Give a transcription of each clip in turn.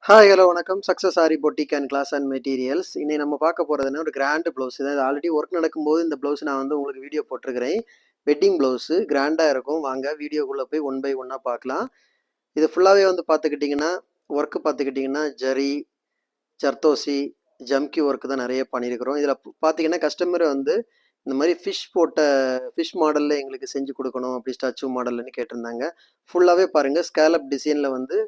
Hi hello வணக்கம். Success Aari boutique and class and materials. இன்னைக்கு நம்ம பார்க்க போகிறதுனா ஒரு கிராண்ட் ப்ளவுஸ். இது ஆல்ரெடி ஒர்க் நடக்கும்போது இந்த ப்ளவுஸ் நான் வந்து உங்களுக்கு வீடியோ போட்டிருக்கிறேன். வெட்டிங் ப்ளவுஸு கிராண்டாக இருக்கும். வாங்க வீடியோக்குள்ளே போய் ஒன் பை ஒன்னாக பார்க்கலாம். இது ஃபுல்லாகவே வந்து பார்த்துக்கிட்டிங்கன்னா ஒர்க்கு பார்த்துக்கிட்டிங்கன்னா ஜரி, ஜர்தோசி, ஜம்கி ஒர்க்கு தான் நிறைய பண்ணியிருக்கிறோம். இதில் பார்த்தீங்கன்னா கஸ்டமர் வந்து இந்த மாதிரி ஃபிஷ் மாடலில் எங்களுக்கு செஞ்சு கொடுக்கணும் அப்படி ஸ்டாச்சு மாடல்னு கேட்டிருந்தாங்க. ஃபுல்லாகவே பாருங்கள் ஸ்கேலப் டிசைனில் வந்து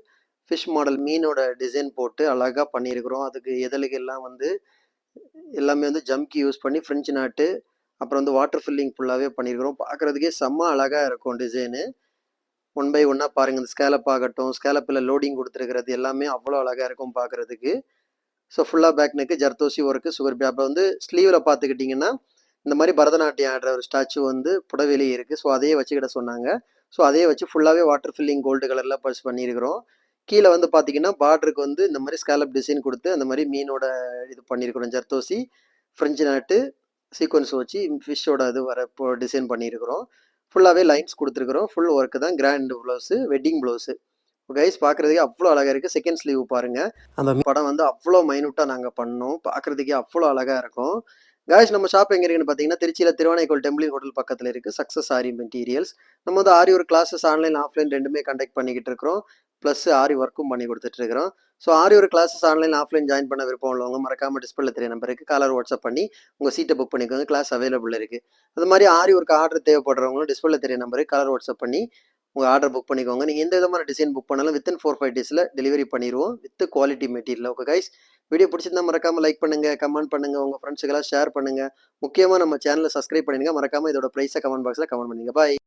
ஃபிஷ் மாடல் மீனோட டிசைன் போட்டு அழகாக பண்ணியிருக்கிறோம். அதுக்கு எதழுகெல்லாம் வந்து எல்லாமே வந்து ஜம்கி யூஸ் பண்ணி ஃப்ரெஞ்சு நாட்டு அப்புறம் வந்து வாட்டர் ஃபில்லிங் ஃபுல்லாகவே பண்ணியிருக்கிறோம். பார்க்குறதுக்கே செம்ம அழகாக இருக்கும் டிசைனு. ஒன் பை ஒன்னாக பாருங்கள். இந்த ஸ்கேலப் ஆகட்டும், ஸ்கேலப்பில் லோடிங் கொடுத்துருக்கிறது எல்லாமே அவ்வளோ அழகாக இருக்கும் பார்க்குறதுக்கு. ஸோ ஃபுல்லாக back neck zardozi work sugar அப்புறம் வந்து ஸ்லீவில் பார்த்துக்கிட்டிங்கன்னா இந்த மாதிரி பரதநாட்டியம் ஆடுற ஒரு ஸ்டாச்சு வந்து புடவையிலேயே இருக்குது. ஸோ அதையே வச்சுக்கிட சொன்னாங்க. ஸோ அதையே வச்சு ஃபுல்லாகவே வாட்டர் ஃபில்லிங் கோல்டு கலரில் பர்ஸ் பண்ணியிருக்கிறோம். கீழே வந்து பார்த்தீங்கன்னா பார்டருக்கு வந்து இந்த மாதிரி ஸ்கேலப் டிசைன் கொடுத்து அந்த மாதிரி மீனோட இது பண்ணியிருக்கிறோம். ஜர்தோசி, ஃப்ரெஞ்சு நாட்டு சீக்வன்ஸ் வச்சு ஃபிஷ்ஷோட இது வர டிசைன் பண்ணியிருக்கிறோம். ஃபுல்லாகவே லைன்ஸ் கொடுத்துருக்குறோம். ஃபுல் ஒர்க்கு தான் grand blouse, wedding blouse. Guys பார்க்குறதுக்கே அவ்வளோ அழகாக இருக்குது. செகண்ட் ஸ்லீவ் பாருங்கள். அந்த படம் வந்து அவ்வளோ மைனூட்டாக நாங்கள் பண்ணோம். பார்க்குறதுக்கே அவ்வளோ அழகாக இருக்கும். கைஸ் நம்ம ஷாப் எங்கே இருக்குன்னு பார்த்தீங்கன்னா திருச்சியில் திருவானைக்கோள் டெம்பிள் ஹோட்டல் பக்கத்தில் இருக்குது. சக்ஸஸ் ஆரி மெட்டீரியல்ஸ். நம்ம வந்து ஆரி ஒரு கிளாஸஸ் ஆன்லைன் ஆஃப்லைன் ரெண்டுமே கண்டக்ட் பண்ணிக்கிட்டு இருக்கிறோம். ப்ளஸ் ஆரி ஒர்க்கும் பண்ணி கொடுத்துட்ருக்கிறோம். ஸோ ஆரி ஒரு கிளாஸஸ் ஆன்லைன் ஆஃப்லைன் ஜாயின் பண்ண விருப்பம் உள்ளவங்க மறக்காமல் டிஸ்பிளே தெரிய நம்பருக்கு காலர் வாட்ஸ்அப் பண்ணி உங்கள் சீட்டை புக் பண்ணிக்கோங்க. கிளாஸ் அவைலபிள் இருக்குது. அது மாதிரி ஆரி ஒர்க்கு ஆர்டர் தேவைப்படுறவங்களும் டிஸ்பிளே தெரிய நம்பருக்கு காலர் வாட்ஸ்அப் பண்ணி உங்கள் ஆர்டர் புக் பண்ணிக்கோங்க. நீங்கள் எந்த விதமான டிசைன் புக் பண்ணாலும் வித்தின் 4-5 டேஸில் டெலிவரி பண்ணிடுவோம் with quality material. Okay guys, video பிடிச்சிருந்தா மறக்காமல் லைக் பண்ணுங்கள், கமெண்ட் பண்ணுங்கள், உங்கள் ஃப்ரெண்ட்ஸுக்கெல்லாம் ஷேர் பண்ணுங்கள். முக்கியமாக நம்ம சேனலை சப்ஸ்கிரைப் பண்ணிடுங்க. மறக்காமல் இதோட ப்ரைஸை கமெண்ட் பாக்ஸில் கமெண்ட் பண்ணுங்கள். பாய்.